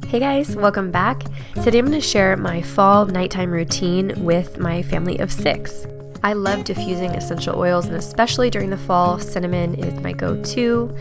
Hey guys, welcome back. Today I'm going to share my fall nighttime routine with my family of 6. I love diffusing essential oils, and especially during the fall, cinnamon is my go-to.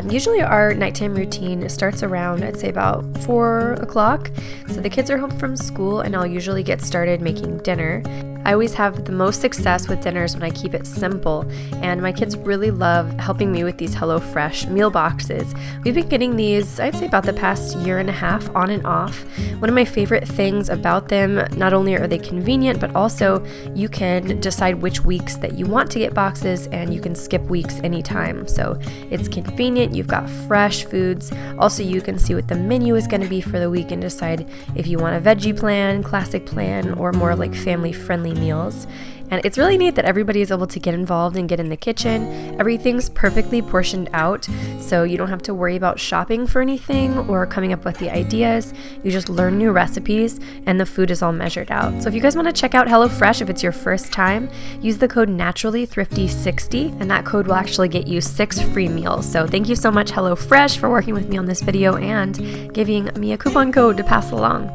Usually our nighttime routine starts around, I'd say about 4 o'clock. So the kids are home from school and I'll usually get started making dinner. I always have the most success with dinners when I keep it simple, and my kids really love helping me with these HelloFresh meal boxes. We've been getting these, I'd say about the past year and a half, on and off. One of my favorite things about them, not only are they convenient, but also you can decide which weeks that you want to get boxes, and you can skip weeks anytime. So it's convenient, you've got fresh foods. Also, you can see what the menu is going to be for the week and decide if you want a veggie plan, classic plan, or more like family-friendly meals. And it's really neat that everybody is able to get involved and get in the kitchen. Everything's perfectly portioned out, so you don't have to worry about shopping for anything or coming up with the ideas. You just learn new recipes and the food is all measured out. So if you guys want to check out HelloFresh, if it's your first time, use the code naturallythrifty60, and that code will actually get you 6 free meals. So thank you so much, HelloFresh, for working with me on this video and giving me a coupon code to pass along.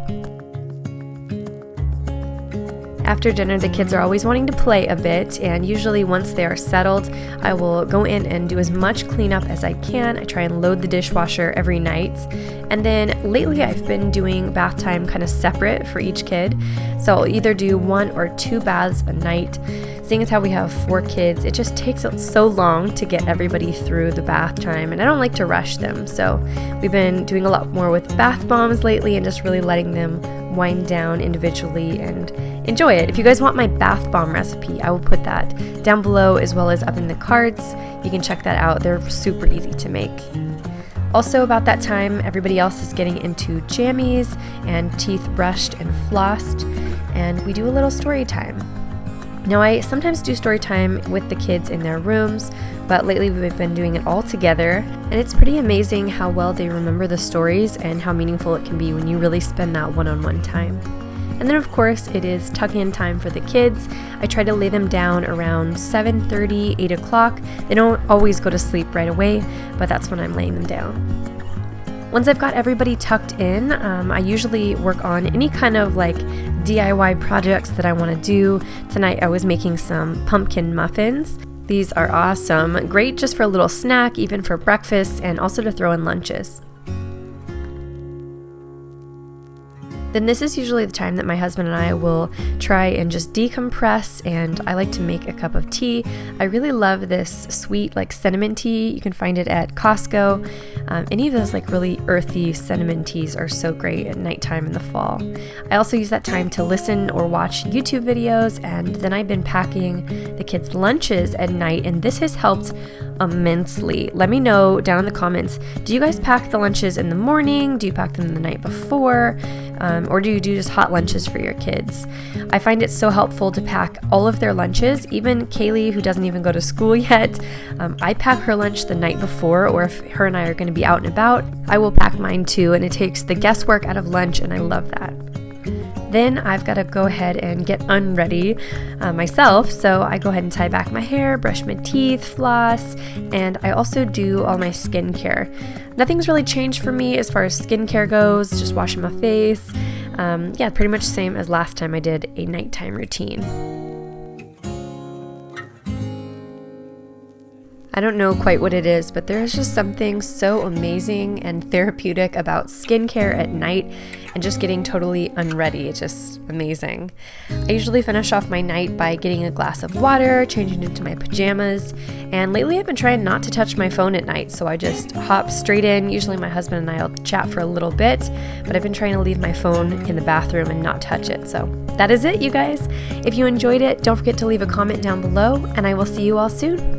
After dinner, the kids are always wanting to play a bit, and usually once they are settled, I will go in and do as much cleanup as I can. I try and load the dishwasher every night. And then lately I've been doing bath time kind of separate for each kid. So I'll either do 1 or 2 baths a night. Seeing as how we have 4 kids, it just takes so long to get everybody through the bath time, and I don't like to rush them. So we've been doing a lot more with bath bombs lately and just really letting them wind down individually and enjoy it. If you guys want my bath bomb recipe, I will put that down below as well as up in the cards. You can check that out. They're super easy to make. Also, about that time, everybody else is getting into jammies and teeth brushed and flossed, and we do a little story time. Now, I sometimes do story time with the kids in their rooms, but lately we've been doing it all together, and it's pretty amazing how well they remember the stories and how meaningful it can be when you really spend that one-on-one time. And then, of course, it is tuck-in time for the kids. I try to lay them down around 7:30, 8 o'clock. They don't always go to sleep right away, but that's when I'm laying them down. Once I've got everybody tucked in, I usually work on any kind of like DIY projects that I want to do. Tonight I was making some pumpkin muffins. These are awesome, great just for a little snack, even for breakfast, and also to throw in lunches. Then this is usually the time that my husband and I will try and just decompress, and I like to make a cup of tea. I really love this sweet like cinnamon tea. You can find it at Costco. Any of those like really earthy cinnamon teas are so great at nighttime in the fall. I also use that time to listen or watch YouTube videos, and then I've been packing the kids' lunches at night, and this has helped immensely. Let me know down in the comments, do you guys pack the lunches in the morning? Do you pack them the night before? Or do you do just hot lunches for your kids? I find it so helpful to pack all of their lunches. Even Kaylee, who doesn't even go to school yet, I pack her lunch the night before, or if her and I are going to be out and about, I will pack mine too, and it takes the guesswork out of lunch, and I love that. Then I've got to go ahead and get unready myself, so I go ahead and tie back my hair, brush my teeth, floss, and I also do all my skincare. Nothing's really changed for me as far as skincare goes, just washing my face. Yeah, pretty much same as last time I did a nighttime routine. I don't know quite what it is, but there is just something so amazing and therapeutic about skincare at night and just getting totally unready. It's just amazing. I usually finish off my night by getting a glass of water, changing into my pajamas, and lately I've been trying not to touch my phone at night, so I just hop straight in. Usually my husband and I will chat for a little bit, but I've been trying to leave my phone in the bathroom and not touch it. So that is it, you guys. If you enjoyed it, don't forget to leave a comment down below, and I will see you all soon.